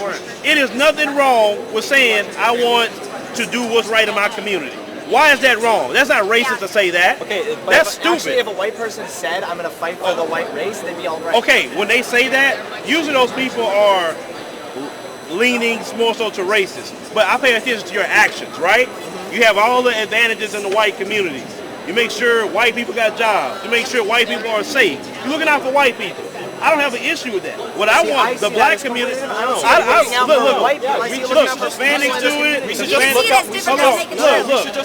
It is nothing wrong with saying I want to do what's right in my community. Why is that wrong? That's not racist to say that.
Okay, but
that's stupid.
Actually, if a white person said, I'm going to fight for the white race, they'd be all right.
Okay, when they say that, usually those people are leaning more so to racist. But I pay attention to your actions, right? You have all the advantages in the white communities. You make sure white people got jobs. You make sure white people are safe. You're looking out for white people. I don't have an issue with that. What I want, the black community. Look, Hispanics do it.
We should just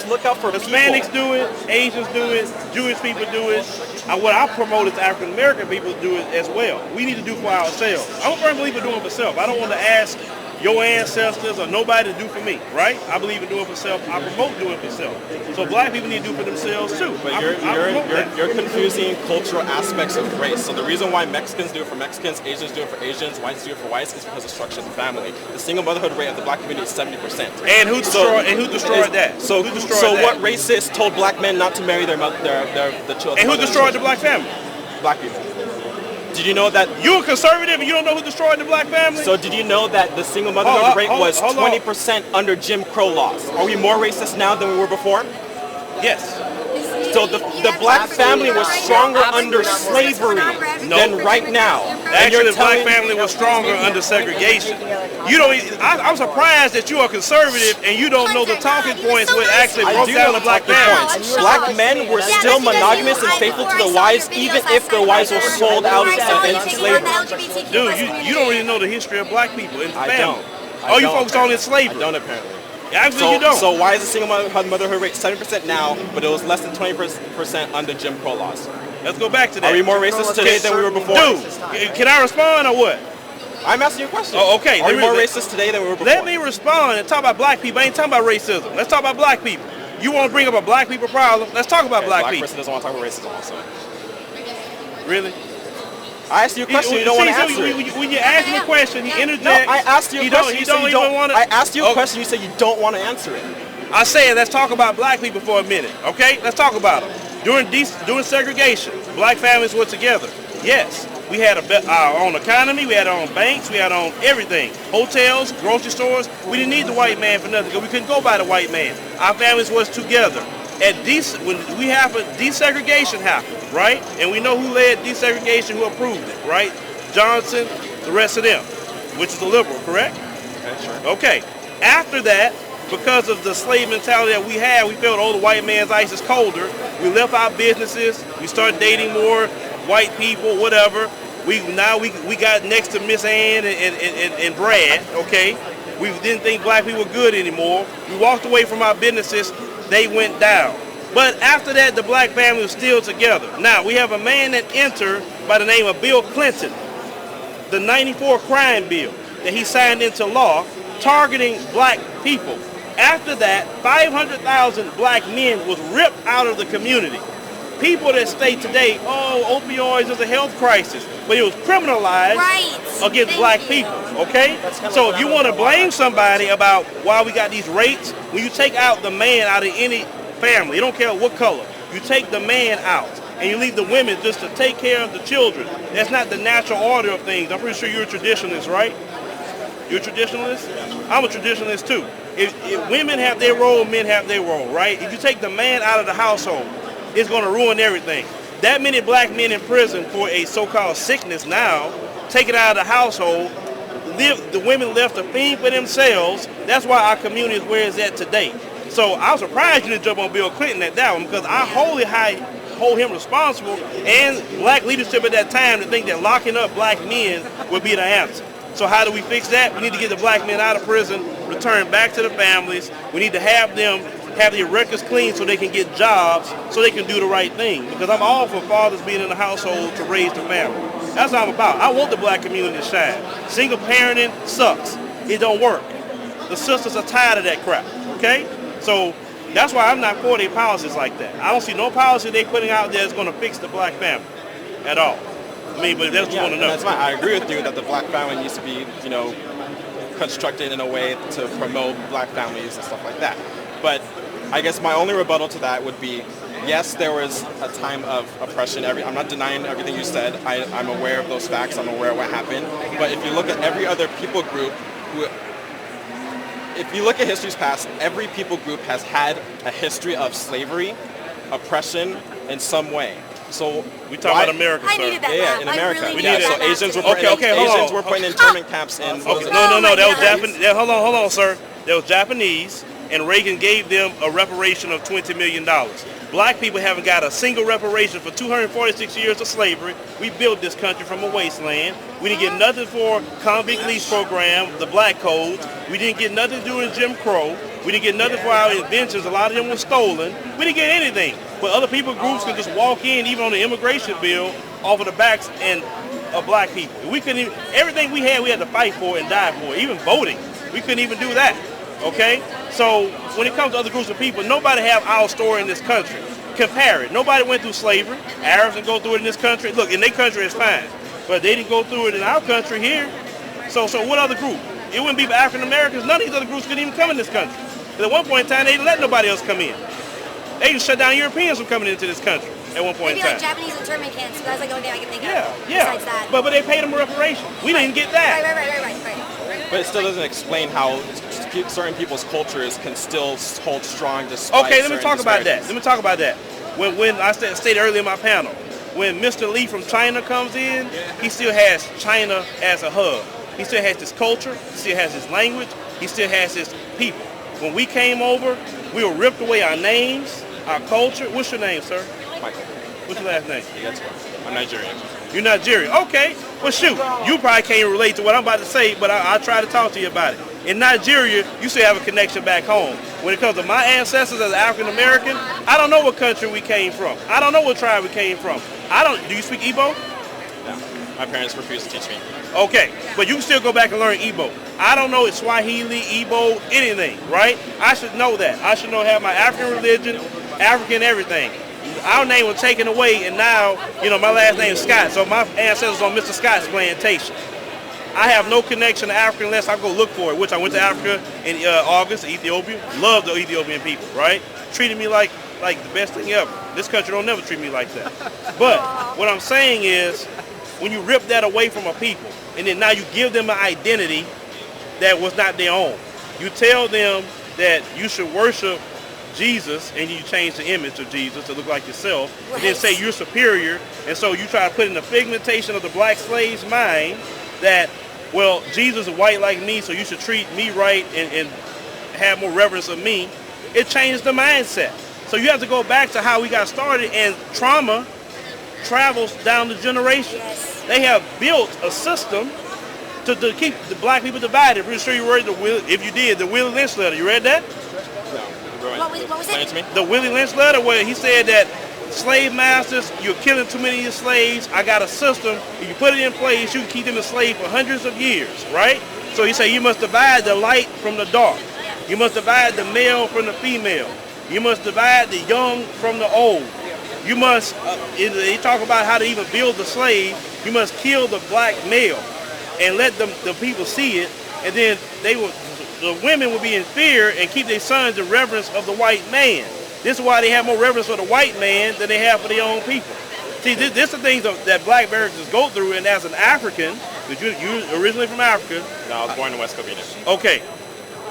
look out for
Hispanics do it. Asians do it. Jewish people do it. And what I promote is African American people do it as well. We need to do for ourselves. I don't firmly believe in doing for self. I don't want to ask your ancestors or nobody to do for me, right? I believe in doing for self. I promote doing for self. So black people need to do for themselves too.
But you're confusing cultural aspects of race. So the reason why Mexicans do it for Mexicans, Asians do it for Asians, whites do it for whites is because of the structure of the family. The single motherhood rate of the black community is 70%.
And who destroyed that?
So what racist told black men not to marry the children?
And who destroyed the black family?
Black people. Did you know that
you're a conservative and you don't know who destroyed the black family?
So did you know that the single motherhood rate was 20% under Jim Crow laws? Are we more racist now than we were before?
Yes.
So the black family was stronger under slavery than right now.
Actually, the black family was stronger under segregation. I'm surprised that you are conservative and you don't know the talking points which actually broke down the black family.
Black men were still monogamous and faithful to their wives, even if their wives were sold out into slavery.
Dude, you don't really know the history of black people in the family.
I
you focus on in slavery.
I don't apparently.
Actually, you don't.
So why is the single motherhood rate 7% now, but it was less than 20% under Jim Crow laws?
Let's go back to that.
Are we more racist today than we were before?
Dude, can I respond or what?
I'm asking you a question.
Oh, okay.
Are we more racist today than we were before?
Let me respond and talk about black people. I ain't talking about racism. Let's talk about black people. You want to bring up a black people problem? Let's talk about black people.
Black person doesn't want to talk about racism also.
Really?
I asked you a question, you don't want to answer it.
When you ask me a question, you interject.
No, I asked you a question, you don't want to. I asked you a question, you said you don't want to answer it.
I said, let's talk about black people for a minute, okay? Let's talk about them. During segregation, black families were together. Yes, we had our own economy, we had our own banks, we had our own everything. Hotels, grocery stores. We didn't need the white man for nothing because we couldn't go by the white man. Our families was together. When desegregation happened, right? And we know who led desegregation, who approved it, right? Johnson, the rest of them, which is a liberal, correct?
Okay, sure.
Okay. After that, because of the slave mentality that we had, we felt, oh, the white man's ice is colder. We left our businesses. We started dating more white people, whatever. We got next to Miss Ann and Brad, okay? We didn't think black people were good anymore. We walked away from our businesses. They went down. But after that, the black family was still together. Now, we have a man that entered by the name of Bill Clinton, the 94 crime bill that he signed into law targeting black people. After that, 500,000 black men was ripped out of the community. People that state today, oh, opioids is a health crisis, but it was criminalized against black people, okay? So if you want to blame somebody about why we got these rates, when you take out the man out of any family, you don't care what color, you take the man out and you leave the women just to take care of the children. That's not the natural order of things. I'm pretty sure you're a traditionalist, right? You're a traditionalist? I'm a traditionalist too. If women have their role, men have their role, right? If you take the man out of the household, it's going to ruin everything. That many black men in prison for a so-called sickness now, taken out of the household, the women left to fend for themselves. That's why our community is where it's at today. So I was surprised you didn't jump on Bill Clinton at that one, because I hold him responsible and black leadership at that time to think that locking up black men would be the answer. So how do we fix that? We need to get the black men out of prison, return back to the families. We need to have them have their records clean so they can get jobs, so they can do the right thing. Because I'm all for fathers being in the household to raise the family. That's what I'm about. I want the black community to shine. Single parenting sucks. It don't work. The sisters are tired of that crap, okay? So that's why I'm not for their policies like that. I don't see no policy they're putting out there that's going to fix the black family at all. I mean, but that's what you want to know.
That's fine. I agree with you that the black family needs to be, constructed in a way to promote black families and stuff like that. But I guess my only rebuttal to that would be, yes, there was a time of oppression. I'm not denying everything you said. I'm aware of those facts. I'm aware of what happened. But if you look at every other people group if you look at history's past, every people group has had a history of slavery, oppression in some way. So
we talk about America, sir.
I needed that
yeah, in
map.
America.
Really
So Asians were put in internment camps in.
No, that was Japanese. Hold on, sir. That was Japanese, and Reagan gave them a reparation of $20 million. Black people haven't got a single reparation for 246 years of slavery. We built this country from a wasteland. We didn't get nothing for convict lease program, the black codes. We didn't get nothing during Jim Crow. We didn't get nothing for our inventions. A lot of them were stolen. We didn't get anything. But other people groups can just walk in, even on the immigration bill, off of the backs of black people. We couldn't even, everything we had to fight for and die for. Even voting, we couldn't even do that. Okay? So when it comes to other groups of people, nobody have our story in this country. Compare it. Nobody went through slavery. Arabs didn't go through it in this country. Look, in their country it's fine. But they didn't go through it in our country here. So what other group? It wouldn't be for African Americans. None of these other groups could even come in this country. At one point in time, they didn't let nobody else come in. They just shut down Europeans from coming into this country at one point in time.
Maybe like Japanese internment camps, but that's like the only thing I can think of.
Yeah.
Besides that.
But they paid them a reparation. We didn't get that.
Right.
But it still doesn't explain how certain people's cultures can still hold strong despite.
Okay, let me talk about that. When I stated earlier in my panel, when Mr. Lee from China comes in, he still has China as a hub. He still has his culture, he still has his language, he still has his people. When we came over, we were ripped away our names, our culture. What's your name, sir?
Michael.
What's your last name?
I'm Nigerian.
You're Nigerian. Okay. Well, shoot. You probably can't relate to what I'm about to say, but I'll try to talk to you about it. In Nigeria, you still have a connection back home. When it comes to my ancestors as African American, I don't know what country we came from. I don't know what tribe we came from. Do you speak Igbo?
No, my parents refused to teach me.
Okay, but you can still go back and learn Igbo. I don't know it's Swahili, Igbo, anything, right? I should know that. I should have my African religion, African everything. Our name was taken away, and now, my last name is Scott, so my ancestors on Mr. Scott's plantation. I have no connection to Africa unless I go look for it, which I went to Africa in August, Ethiopia. Love the Ethiopian people, right? Treated me like the best thing ever. This country don't never treat me like that. But what I'm saying is, when you rip that away from a people, and then now you give them an identity that was not their own. You tell them that you should worship Jesus, and you change the image of Jesus to look like yourself, and then say you're superior, and so you try to put in the pigmentation of the black slave's mind that, well, Jesus is white like me, so you should treat me right and have more reverence of me. It changes the mindset. So you have to go back to how we got started, and trauma travels down the generation.
Yes.
They have built a system to keep the black people divided. I'm pretty sure you read the Willie Lynch letter. You read that?
What was it?
The Willie Lynch letter, where he said that slave masters, you're killing too many of your slaves. I got a system. If you put it in place, you can keep them enslaved for hundreds of years, right? So he said you must divide the light from the dark. You must divide the male from the female. You must divide the young from the old. You must, they talk about how to even build the slave. You must kill the black male and let the people see it. And then the women will be in fear and keep their sons in reverence of the white man. This is why they have more reverence for the white man than they have for their own people. See, this are things that black Americans go through, and as an African, because you're originally from Africa.
No, I was born in West Covina.
Okay,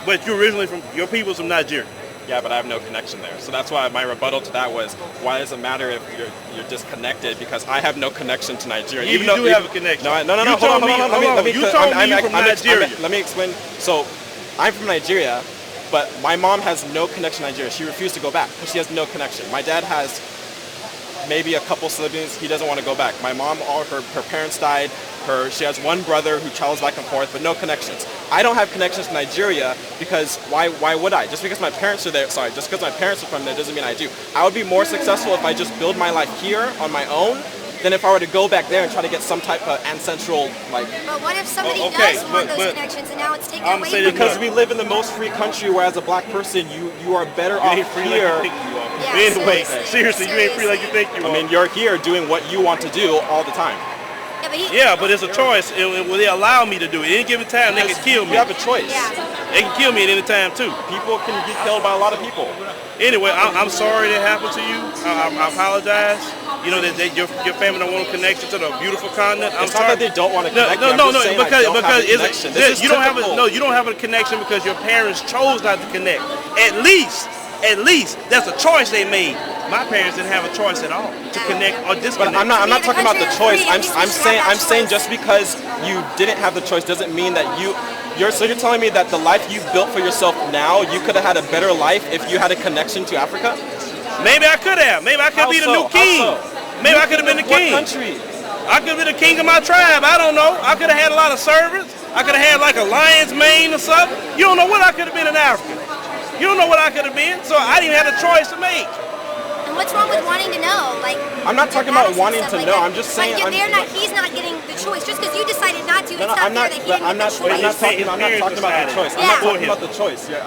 but you're originally your people's from Nigeria.
Yeah, but I have no connection there. So that's why my rebuttal to that was, why does it matter if you're disconnected? Because I have no connection to Nigeria.
You do have a connection.
No, hold on.
You told me you're from Nigeria.
Let me explain. So I'm from Nigeria, but my mom has no connection to Nigeria. She refused to go back because she has no connection. My dad has maybe a couple siblings. He doesn't want to go back. My mom, all her parents died. She has one brother who travels back and forth, but no connections. I don't have connections to Nigeria because why would I? Just because my parents are there, just because my parents are from there doesn't mean I do. I would be more successful if I just build my life here on my own than if I were to go back there and try to get some type of ancestral, like...
But what if somebody does want those connections and now it's taken away from
because we live in the most free country where as a black person, you are better off here.
Anyway, seriously, you ain't free like you think you are.
I mean, you're here doing what you want to do all the time.
But it's a choice. Will they allow me to do it? At any given time, they can kill me.
You have a choice.
Yeah.
They can kill me at any time, too.
People can get killed by a lot of people.
Anyway, I'm sorry that happened to you. I apologize. You know, that your family don't want a connection to the beautiful continent.
It's not that they don't want to connect.
Because you don't have a connection because your parents chose not to connect. At least that's a choice they made. My parents didn't have a choice at all to connect or disconnect.
But I'm not talking about the choice. I'm saying just because you didn't have the choice doesn't mean that you're telling me that the life you built for yourself now, you could have had a better life if you had a connection to Africa?
Maybe I could have. Maybe I could be the new king. Maybe I could have been the king.
What country?
I could have been the king of my tribe. I don't know. I could have had a lot of servants. I could have had like a lion's mane or something. You don't know what I could have been in Africa. You don't know what I could have been. So I didn't have a choice to make.
And what's wrong with wanting to know?
I'm not talking about wanting to know. I'm just saying.
He's not getting the choice. Just because you decided not to, I'm not
talking about the choice. I'm not talking about the choice. You're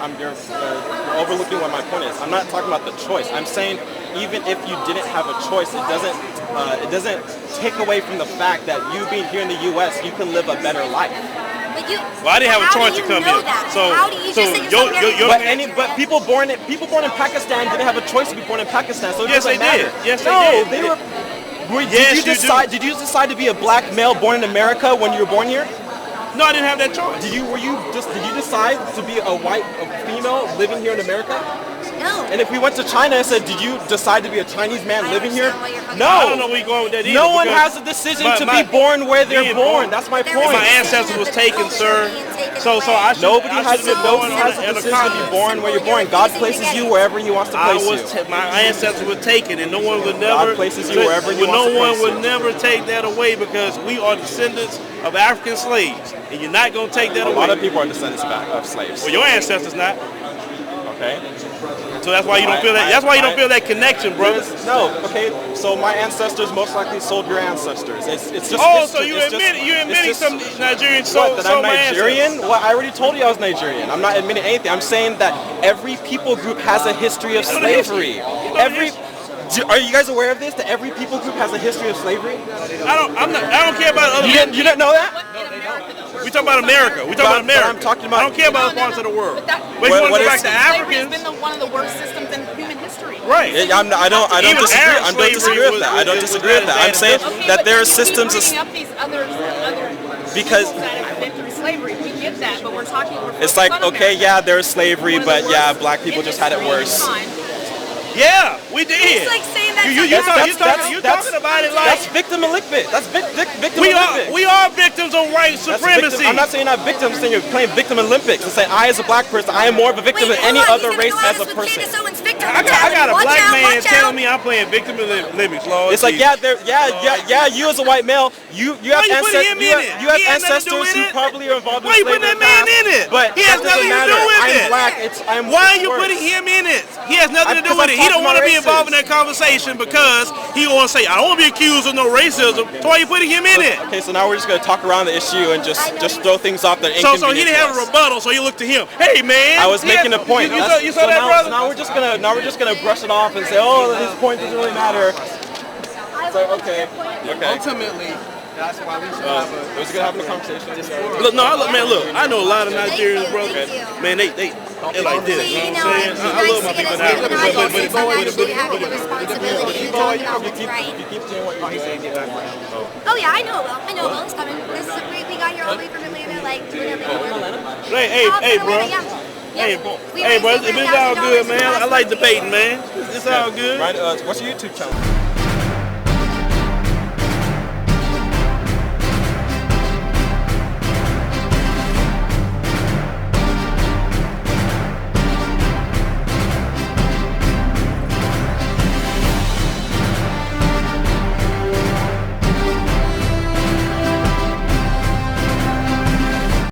overlooking what my point is. I'm not talking about the choice. I'm saying even if you didn't have a choice, it doesn't take away from the fact that you being here in the U.S., you can live a better life.
Well, I didn't have a choice to come here. So
people born in Pakistan didn't have a choice to be born in Pakistan. So
yes, they did. Yes, they did.
Did you decide to be a black male born in America when you were born here?
No, I didn't have that choice.
Did you decide to be a female living here in America?
No.
And if we went to China and said, did you decide to be a Chinese man living here?
No. I don't know where you're going with that either.
No one has a decision to be born where they're born. That's my point.
My ancestors was taken, sir. So I should,
Nobody
I
has
should
the
have been born in a
decision to be
continent.
born where you're born. God places you wherever He wants to place you.
My ancestors were taken, and no one would never.
God places you wherever He wants to
No one
place
would
you.
never take that away because we are descendants of African slaves, and you're not gonna take that
A
away.
lot of people are descendants of slaves.
Well, your ancestors not.
Okay.
So that's why you don't feel that. That's why you don't feel that connection, brother.
No. Okay. So my ancestors most likely sold your ancestors. It's just.
Oh,
it's
so you
it's
admitting
just-
some Nigerians
What,
sold
that I'm
my
Nigerian?
ancestors?
Well, I already told you I was Nigerian. I'm not admitting anything. I'm saying that every people group has a history of slavery. Are you guys aware of this? That every people group has a history of slavery?
I don't care about other.
You didn't know that?
We talking about America. We talking about
But
America.
I'm talking about.
I don't care about other parts of the world. But if you
What-
want
what
to go
is-
back to
Slavery has
Africans,
been one of the worst systems in human history.
right?
I don't
Even
disagree.
Arab
I don't disagree
slavery
with that. I don't
was
disagree with that. I'm saying
Okay,
that
but
there are
you keep
systems of.
bringing up these other
Because-
that have been through slavery. We get that, but we're
It's like, okay, yeah, there's slavery, but yeah, black people just had it worse.
Yeah, we did.
It's like saying that
You talking about it like
That's victim malignant. That's victim
we
Olympics.
are victims of white
That's
supremacy.
victim- I'm not saying you're not victims. I'm saying you're playing victim Olympics and saying I, as a black person, I am more of a victim than any other race as a person.
I got a black man telling me I'm playing victim Olympics, Lord.
It's like yeah, you as a white male, you have
you putting him in it?
you have
He has nothing to do
ancestors
with
who
it.
probably are involved in
Why you
slavery.
putting that man in it?
But
He has
that doesn't
nothing to do
matter.
with it.
I'm black. I'm
Why are you
worse.
putting him in it? He has nothing to do
Because
with it.
I'm
He don't
talking
want to be
about
involved in that conversation because he want to say, I don't want to be accused of no racism. So why are you putting him in it?
Okay, so now we're just gonna talk around the issue and just throw things off that
So he didn't have a
us.
rebuttal, so you looked to him. Hey man,
I was making a point.
You saw that,
now,
brother?
Now we're just gonna brush it off and say, oh, his point doesn't really matter. So okay.
Ultimately, that's why we should have a.
It was good having a conversation.
Look, look, I know a lot of Nigerians,
Thank
bro.
you.
Man, they like this. You know what I'm saying? I love my people in
Nice
Africa,
to get
but
actually having the responsibility to talk about what's right. Oh yeah, I know it will. I know it will. It's coming. This is we got here all the way from Atlanta, like whenever.
hey, bro. Hey, bro, it's all good, man. I like debating, man. It's all good.
Right, what's your YouTube channel?